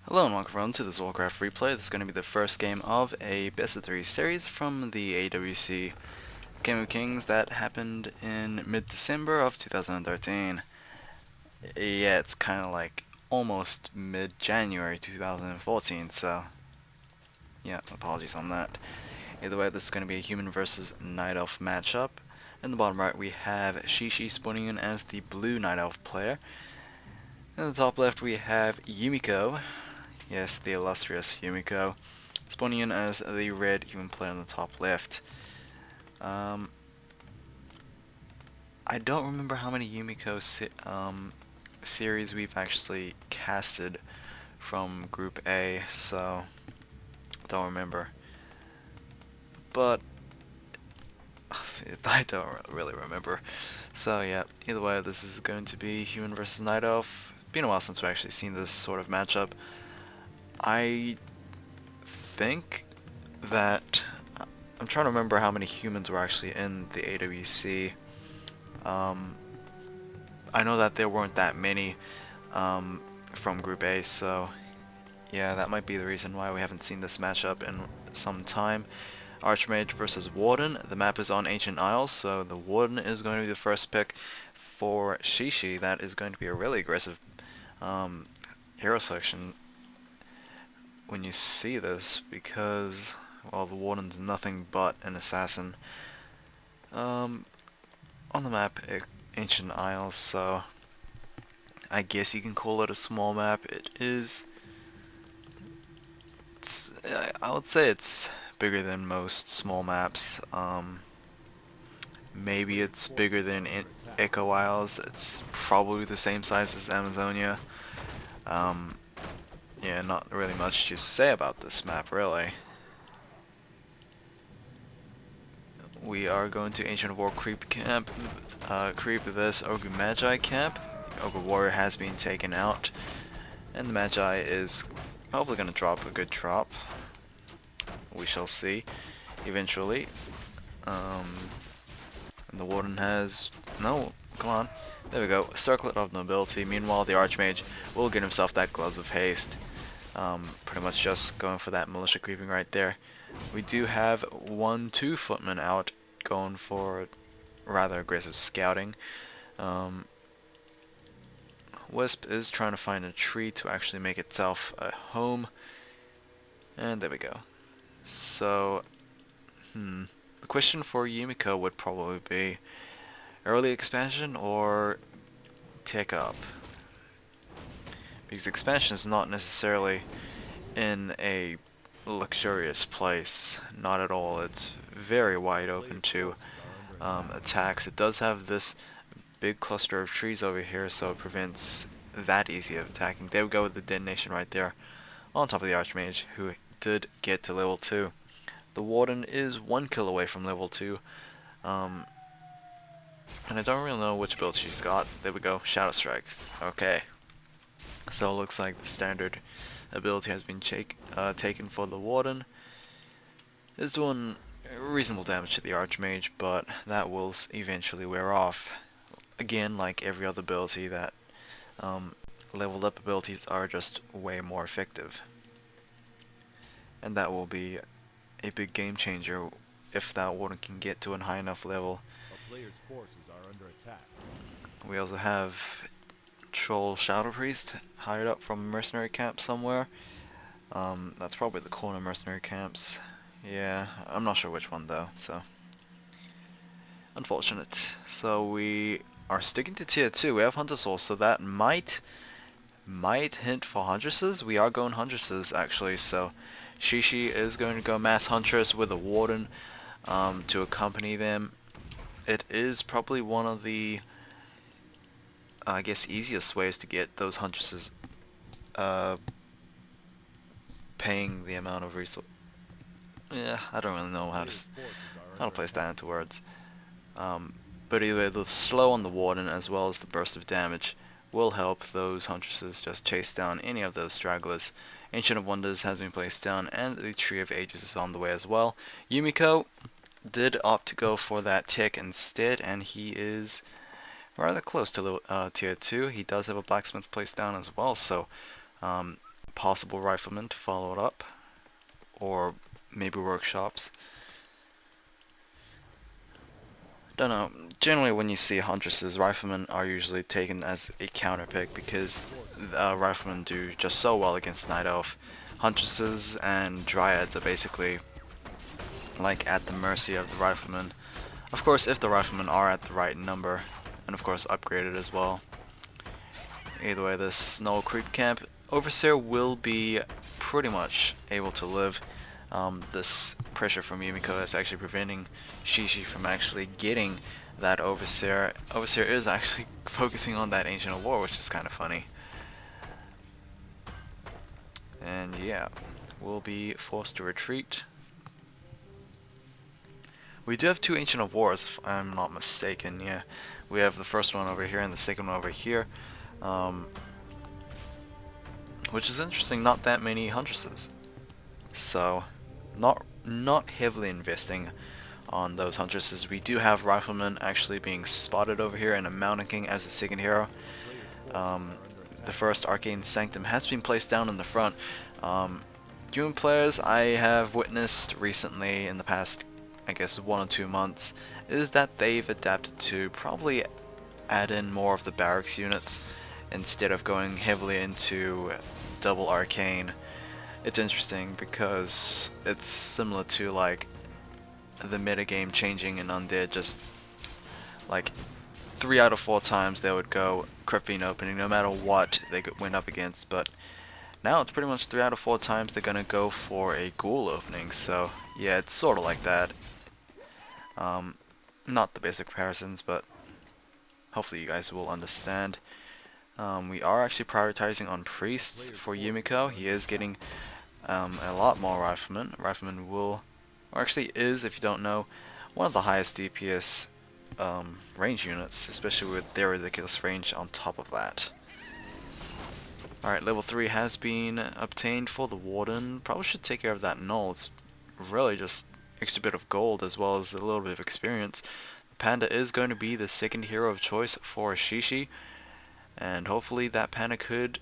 Hello and welcome everyone to this Warcraft replay. This is going to be the first game of a best of 3 series from the AWC Game of Kings that happened in mid-December of 2013. Yeah, it's kind of like almost mid-January 2014, so yeah, apologies on that. Either way, this is going to be a human versus night elf matchup. In the bottom right we have XiXi spawning in as the blue night elf player. In the top left we have Yumiko. Yes, the illustrious Yumiko, spawning in as the red human player on the top left. I don't remember how many Yumiko series we've actually casted from Group A, so I don't remember. But I don't really remember. So yeah, either way, this is going to be human versus night elf. Been a while since we've actually seen this sort of matchup. I think that I'm trying to remember how many humans were actually in the AWC. I know that there weren't that many from Group A, so yeah, that might be the reason why we haven't seen this matchup in some time. Archmage versus Warden. The map is on Ancient Isles, so the Warden is going to be the first pick for XiXi. That is going to be a really aggressive hero selection when you see this, because, well, the Warden's nothing but an assassin. On the map, Ancient Isles, so I guess you can call it a small map. It is, I would say it's bigger than most small maps. Maybe it's bigger than Echo Isles. It's probably the same size as Amazonia. Yeah, not really much to say about this map, really. We are going to Ancient War Creep Camp, creep this Ogre Magi camp. Ogre Warrior has been taken out, and the Magi is hopefully going to drop a good drop. We shall see, eventually. And the Warden has, no, come on, there we go, Circlet of Nobility. Meanwhile, the Archmage will get himself that Gloves of Haste. Pretty much just going for that militia creeping right there. We do have 1-2 footmen out going for rather aggressive scouting. Wisp is trying to find a tree to actually make itself a home. And there we go. So, the question for Yumiko would probably be early expansion or tick up. Because expansion is not necessarily in a luxurious place, not at all. It's very wide open to attacks. It does have this big cluster of trees over here, so it prevents that easy of attacking. There we go with the detonation right there on top of the Archmage, who did get to level 2. The Warden is 1 kill away from level 2. And I don't really know which build she's got. There we go, Shadow Strikes. Okay. So it looks like the standard ability has been taken for the Warden. It's doing reasonable damage to the Archmage, but that will eventually wear off. Again, like every other ability, that leveled up abilities are just way more effective. And that will be a big game changer if that Warden can get to a high enough level. A player's forces are under attack. We also have Troll Shadow Priest hired up from a mercenary camp somewhere. That's probably the corner mercenary camps. Yeah, I'm not sure which one though, so unfortunate. So we are sticking to tier 2. We have Hunter Soul, so that might hint for Huntresses. We are going Huntresses actually, so XiXi is going to go Mass Huntress with a Warden to accompany them. It is probably one of the, I guess, easiest ways to get those Huntresses paying the amount of resource. Yeah, I don't really know how to place that into words. But either the slow on the Warden as well as the burst of damage will help those Huntresses just chase down any of those stragglers. Ancient of Wonders has been placed down, and the Tree of Ages is on the way as well. Yumiko did opt to go for that tick instead, and he is rather close to tier 2. He does have a blacksmith placed down as well, so possible riflemen to follow it up, or maybe workshops. Don't know. Generally, when you see huntresses, riflemen are usually taken as a counter pick because riflemen do just so well against night elf. Huntresses and dryads are basically like at the mercy of the riflemen. Of course, if the riflemen are at the right number, and of course upgraded as well. Either way, this Snow Creep camp, Overseer will be pretty much able to live. This pressure from Yumiko is actually preventing XiXi from actually getting that Overseer. Overseer is actually focusing on that Ancient of War, which is kind of funny. And yeah, we'll be forced to retreat. We do have two Ancient of Wars, if I'm not mistaken, yeah. We have the first one over here and the second one over here. Which is interesting, not that many huntresses. So, not heavily investing on those huntresses. We do have riflemen actually being spotted over here and a Mountain King as the second hero. The first Arcane Sanctum has been placed down in the front. Human players I have witnessed recently in the past, I guess, 1 or 2 months, is that they've adapted to probably add in more of the barracks units instead of going heavily into double arcane. It's interesting because it's similar to like the metagame changing in Undead. Just like 3 out of 4 times they would go Crypt Fiend opening no matter what they went up against, but now it's pretty much 3 out of 4 times they're gonna go for a Ghoul opening. So yeah, it's sort of like that. Not the basic comparisons, but hopefully you guys will understand. We are actually prioritizing on priests for Yumiko. He is getting a lot more riflemen. Rifleman will, or actually is, if you don't know, one of the highest DPS range units, especially with their ridiculous range on top of that. Alright, level 3 has been obtained for the Warden. Probably should take care of that null. It's really just extra bit of gold as well as a little bit of experience. The Panda is going to be the second hero of choice for XiXi, and hopefully that Panda could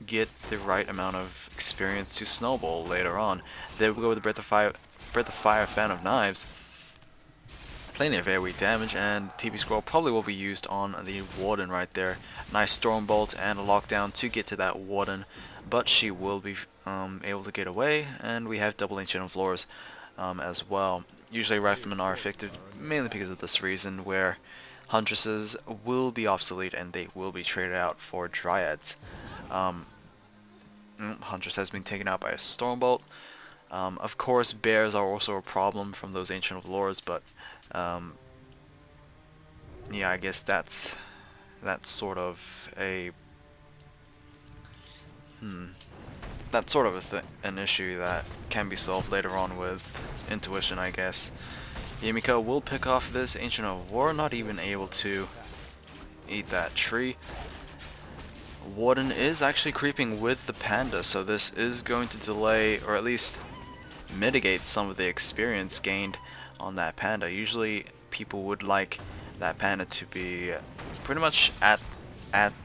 get the right amount of experience to snowball later on. There we go with the Breath of Fire Fan of Knives. Plenty of airway damage, and TP Scroll probably will be used on the Warden right there. Nice Stormbolt and a lockdown to get to that Warden, but she will be able to get away, and we have double Ancient of Lores as well. Usually riflemen are effective mainly because of this reason, where huntresses will be obsolete and they will be traded out for dryads. Huntress has been taken out by a Stormbolt. Of course, bears are also a problem from those Ancient of Lores, but yeah, I guess that's sort of a an issue that can be solved later on with intuition, I guess. Yumiko will pick off this Ancient of War, not even able to eat that tree. Warden is actually creeping with the Panda, so this is going to delay, or at least mitigate some of the experience gained on that Panda. Usually people would like that Panda to be pretty much at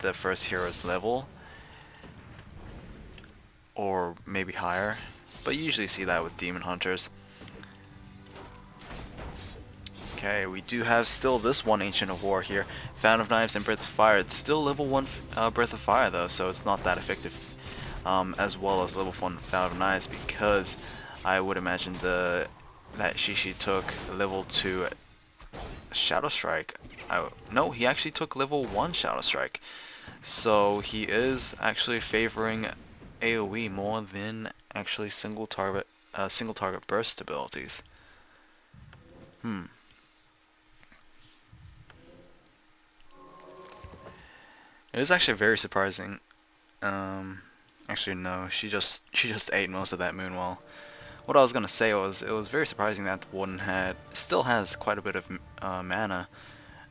the first hero's level, or maybe higher, but you usually see that with Demon Hunters. Okay, we do have still this one Ancient of War here, Fan of Knives and Breath of Fire. It's still level 1 Breath of Fire though, so it's not that effective, as well as level 1 Fan of Knives, because I would imagine that XiXi took level 2 Shadow Strike. No, he actually took level 1 Shadow Strike, so he is actually favoring AoE more than actually single target burst abilities. It was actually very surprising. Actually no, she just ate most of that Moonwell. What I was gonna say was, it was very surprising that the Warden still has quite a bit of mana,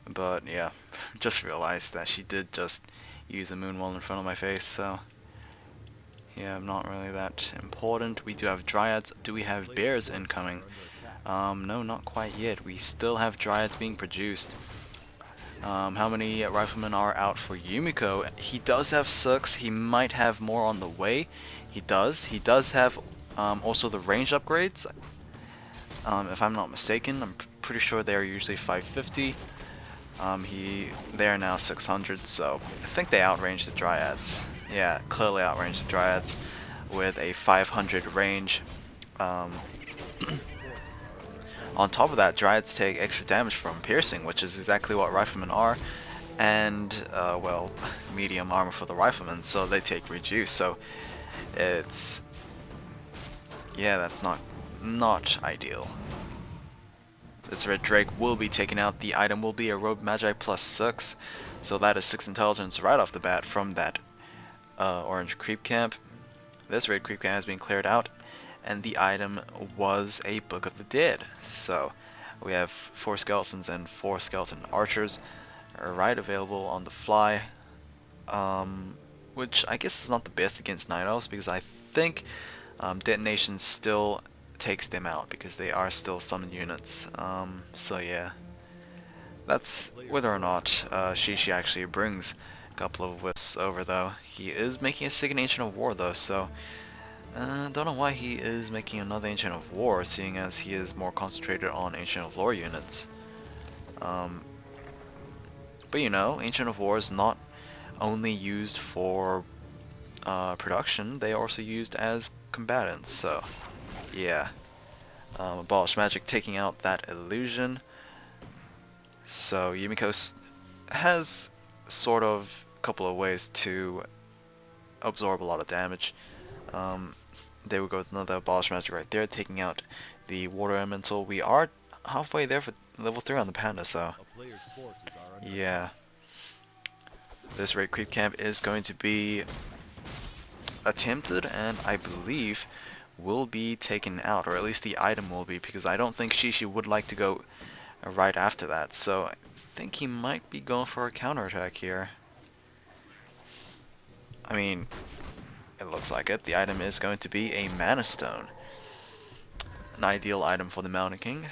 but yeah, just realized that she did just use a Moonwell in front of my face, so yeah, not really that important. We do have Dryads. Do we have Bears incoming? No, not quite yet. We still have Dryads being produced. How many riflemen are out for Yumiko? He does have 6. He might have more on the way. He does. He does have also the range upgrades. If I'm not mistaken, I'm pretty sure they are usually 550. They are now 600, so I think they outranged the Dryads. Yeah, clearly outranged the Dryads with a 500 range. On top of that, Dryads take extra damage from piercing, which is exactly what riflemen are, and, well, medium armor for the riflemen, so they take reduce, so it's, yeah, that's not ideal. This Red Drake will be taken out. The item will be a Robe Magi plus 6, so that is 6 intelligence right off the bat from that orange creep camp. This red creep camp has been cleared out, and the item was a Book of the Dead. So we have 4 skeletons and 4 skeleton archers right available on the fly, which I guess is not the best against night elves, because I think detonation still takes them out because they are still summon units. So yeah, that's whether or not XiXi actually brings a couple of wisps over, though. He is making a second Ancient of War though, so don't know why he is making another Ancient of War, seeing as he is more concentrated on Ancient of Lore units. But you know, Ancient of War is not only used for production, they are also used as combatants, so yeah. Abolish Magic taking out that illusion. So Yumiko has sort of a couple of ways to absorb a lot of damage. They will go with another Abolish Magic right there, taking out the Water Elemental. We are halfway there for level 3 on the Panda, so yeah. This raid creep camp is going to be attempted, and I believe will be taken out, or at least the item will be, because I don't think XiXi would like to go right after that, so I think he might be going for a counterattack here. I mean, it looks like it. The item is going to be a Mana Stone. An ideal item for the Mountain King.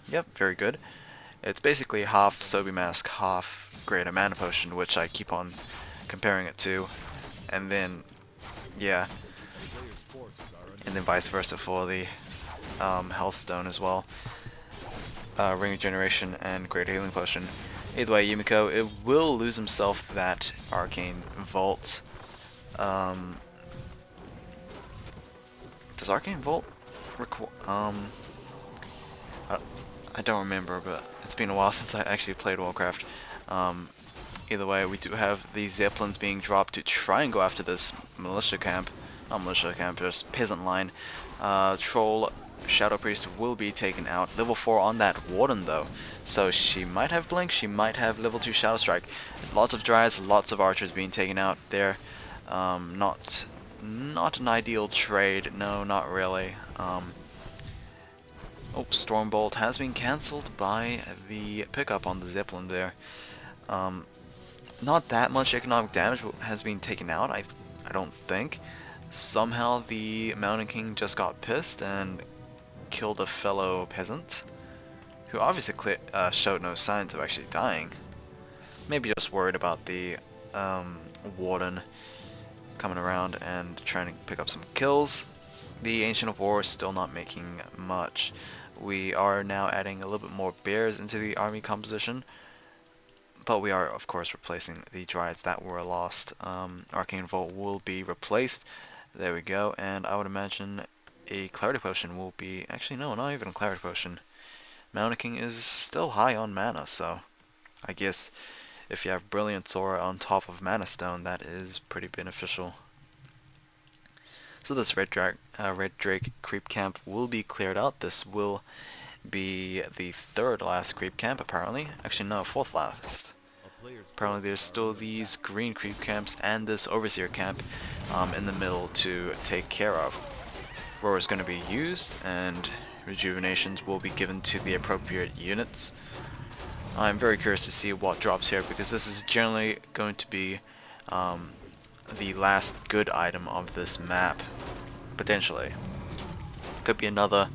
Yep, very good. It's basically half Sobi Mask, half Greater Mana Potion, which I keep on comparing it to, and then, yeah, and then vice versa for the Health Stone as well. Ring Regeneration and Greater Healing Potion. Either way, Yumiko, it will lose himself that Arcane Vault. Does Arcane Vault I don't remember, but it's been a while since I actually played Warcraft. Either way, we do have these Zeppelins being dropped to try and go after this militia camp. Not militia camp, just peasant line. Troll Shadow Priest will be taken out. Level 4 on that Warden though. So she might have Blink, she might have level 2 Shadow Strike. Lots of Dryads, lots of Archers being taken out there. Not an ideal trade, no, not really. Oh, Stormbolt has been cancelled by the pickup on the Zeppelin there. Not that much economic damage has been taken out, I don't think. Somehow the Mountain King just got pissed and killed a fellow peasant, who obviously showed no signs of actually dying. Maybe just worried about the Warden coming around and trying to pick up some kills. The Ancient of War is still not making much. We are now adding a little bit more bears into the army composition, but we are of course replacing the Dryads that were lost. Arcane Vault will be replaced. There we go, and I would imagine a Clarity Potion will be... Actually no, not even a Clarity Potion. Mountain King is still high on mana, so I guess if you have Brilliant Aura on top of Mana Stone, that is pretty beneficial. So this Red Drake creep camp will be cleared out. This will be the 3rd last creep camp, apparently. Actually no, 4th last. Apparently there's still these green creep camps and this Overseer camp in the middle to take care of. Roar is going to be used, and rejuvenations will be given to the appropriate units. I'm very curious to see what drops here, because this is generally going to be the last good item of this map, potentially. Could be another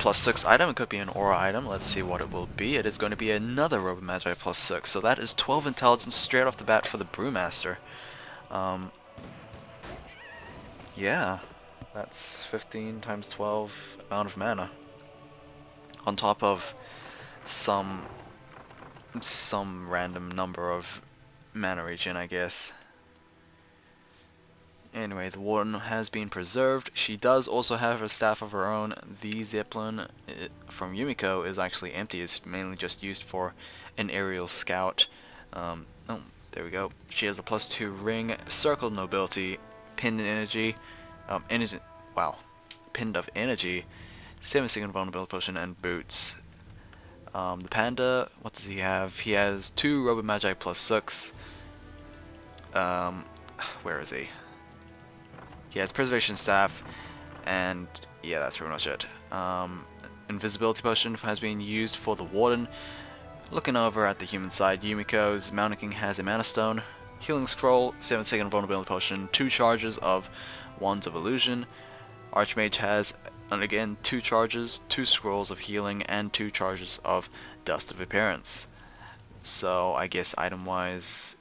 +6 item. It could be an aura item. Let's see what it will be. It is going to be another Robo Magi +6. So that is 12 intelligence straight off the bat for the Brewmaster. Yeah, that's 15 times 12 amount of mana. On top of some random number of mana regen, I guess. Anyway, the Warden has been preserved. She does also have a staff of her own. The Zeppelin from Yumiko is actually empty. It's mainly just used for an aerial scout. Oh, there we go. She has a +2 ring, Circle Nobility, Pinned Energy, Pinned of Energy, 7-second Vulnerability Potion, and Boots. The Panda, what does he have? He has 2 Robo Magi +6. Where is he? He has Preservation Staff, and yeah, that's pretty much it. Invisibility Potion has been used for the Warden. Looking over at the human side, Yumiko's Mountain King has a Mana Stone, Healing Scroll, 7-second Vulnerability Potion, 2 charges of Wands of Illusion. Archmage has, and again, 2 charges, 2 Scrolls of Healing, and 2 charges of Dust of Appearance. So I guess item-wise,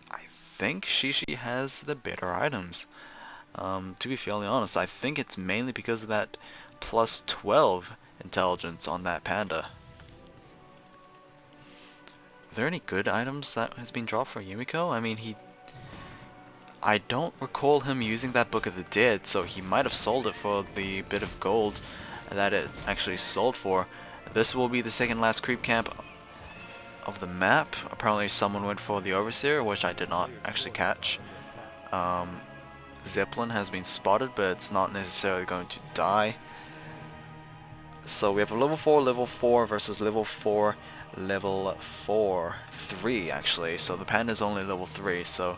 I think XiXi has the better items. To be fairly honest, I think it's mainly because of that +12 intelligence on that Panda. Are there any good items that has been dropped for Yumiko? I mean, I don't recall him using that Book of the Dead, so he might have sold it for the bit of gold that it actually sold for. This will be the second last creep camp of the map. Apparently someone went for the Overseer, which I did not actually catch. Zeppelin has been spotted, but it's not necessarily going to die. So we have a level 4 versus level 4, level 3 actually. So the Panda is only level 3, so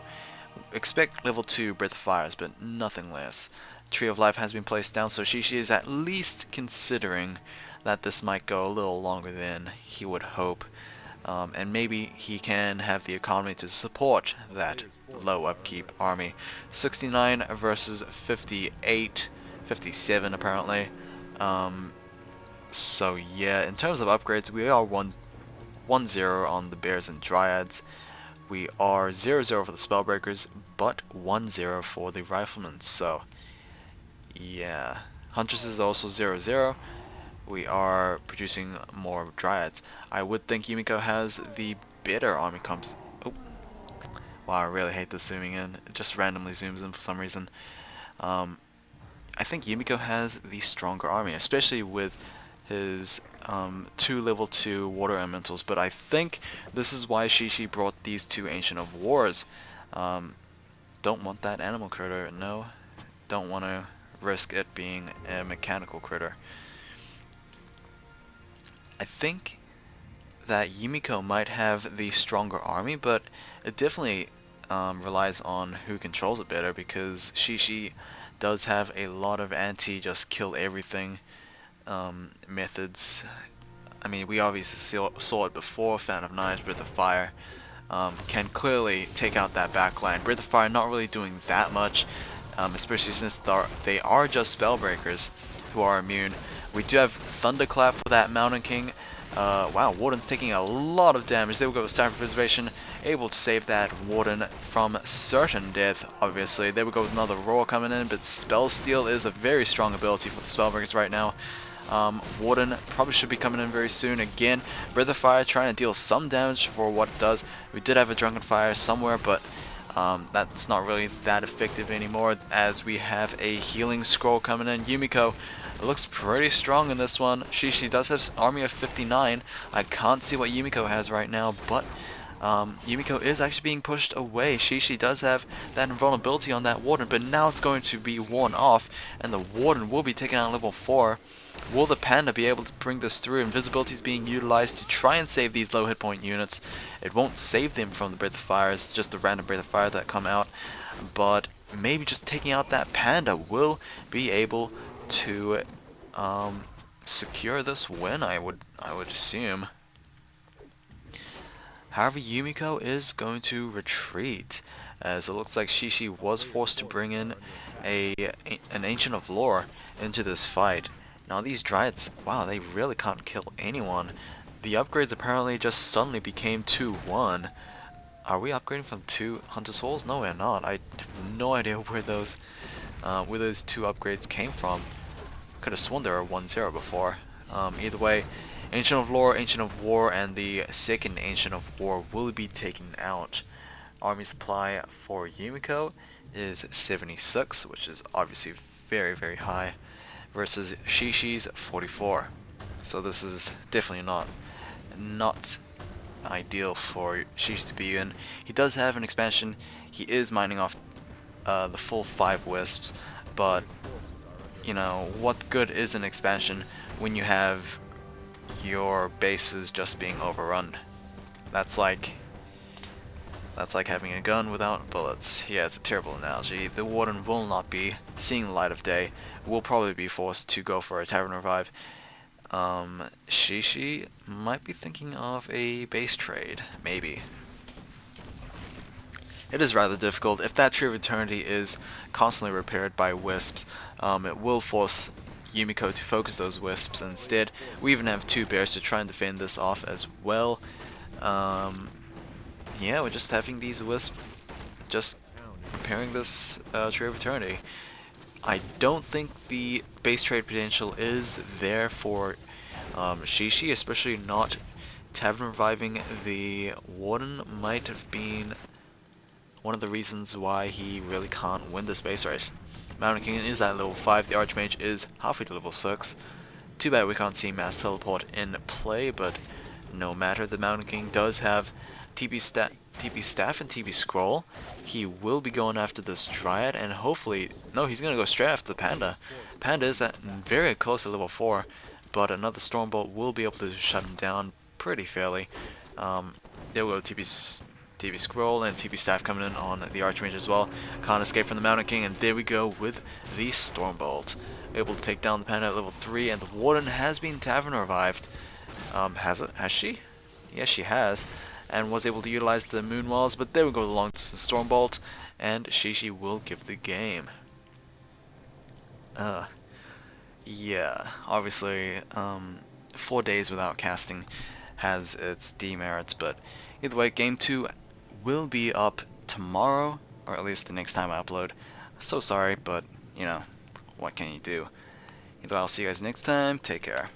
expect level 2 Breath of Fires, but nothing less. Tree of Life has been placed down, so XiXi is at least considering that this might go a little longer than he would hope. And maybe he can have the economy to support that low upkeep army. 69 versus 58, 57 apparently. So yeah, in terms of upgrades, we are 1-0 on the Bears and Dryads. We are 0-0 for the Spellbreakers, but 1-0 for the Riflemen. So yeah, Huntress is also 0-0. We are producing more Dryads. I would think Yumiko has the better army comps. Oh, wow! I really hate this zooming in. It just randomly zooms in for some reason. I think Yumiko has the stronger army, especially with his 2 level 2 water elementals. But I think this is why XiXi brought these 2 Ancient of Wars. Don't want that animal critter. No, don't want to risk it being a mechanical critter. I think that Yumiko might have the stronger army, but it definitely relies on who controls it better, because XiXi does have a lot of anti-just kill everything methods. I mean, we obviously saw it before. Fan of Knives, Breath of Fire can clearly take out that backline. Breath of Fire not really doing that much, especially since they are just Spellbreakers who are immune. We do have Thunderclap for that Mountain King. Wow, Warden's taking a lot of damage. There we go with Staff of Preservation, able to save that Warden from certain death, obviously. There we go with another Roar coming in, but Spell Steal is a very strong ability for the Spellbreakers right now. Warden probably should be coming in very soon again. Breath of Fire trying to deal some damage for what it does. We did have a Drunken Fire somewhere, but that's not really that effective anymore, as we have a Healing Scroll coming in. Yumiko looks pretty strong in this one. XiXi does have an army of 59. I can't see what Yumiko has right now, but Yumiko is actually being pushed away. XiXi does have that invulnerability on that Warden, but now it's going to be worn off, and the Warden will be taken out level 4. Will the Panda be able to bring this through? Invisibility is being utilized to try and save these low hit point units. It won't save them from the Breath of Fire, it's just the random Breath of Fire that come out, but maybe just taking out that Panda will be able to secure this win, I would assume. However, Yumiko is going to retreat, as it looks like XiXi was forced to bring in an Ancient of Lore into this fight. Now these Dryads, wow, they really can't kill anyone. The upgrades apparently just suddenly became 2-1. Are we upgrading from 2 Hunter Souls? No, we're not. I have no idea where those two upgrades came from. Could have sworn they were 1-0 before. Either way, Ancient of Lore, Ancient of War, and the second Ancient of War will be taken out. Army supply for Yumiko is 76, which is obviously very, very high, versus XiXi's 44. So this is definitely not ideal for XiXi to be in. He does have an expansion. He is mining off the full 5 wisps, but you know, what good is an expansion when you have your bases just being overrun? That's like having a gun without bullets. Yeah, it's a terrible analogy. The Warden will not be seeing the light of day. Will probably be forced to go for a Tavern Revive. XiXi might be thinking of a base trade, maybe. It is rather difficult. If that Tree of Eternity is constantly repaired by wisps, it will force Yumiko to focus those wisps instead. We even have 2 bears to try and defend this off as well. Yeah, we're just having these wisps just repairing this Tree of Eternity. I don't think the base trade potential is there for XiXi, especially not Tavern Reviving the Warden might have been one of the reasons why he really can't win this base race. Mountain King is at level 5, the Archmage is halfway to level 6. Too bad we can't see Mass Teleport in play, but no matter, the Mountain King does have TP Staff and TP Scroll. He will be going after this Dryad, and hopefully, no, he's going to go straight after the Panda. Panda is at very close to level 4, but another Stormbolt will be able to shut him down pretty fairly. There we go, TP Scroll and TP Staff coming in on the Archmage as well. Can't escape from the Mountain King, and there we go with the Stormbolt. Able to take down the Panda at level 3, and the Warden has been Tavern Revived. Has she? Yes, she has. And was able to utilize the Moon Walls, but there we go with the long distance Stormbolt, and XiXi will give the game. Yeah, obviously, 4 days without casting has its demerits, but either way, Game 2 will be up tomorrow, or at least the next time I upload. So sorry, but, you know, what can you do? Either way, I'll see you guys next time, take care.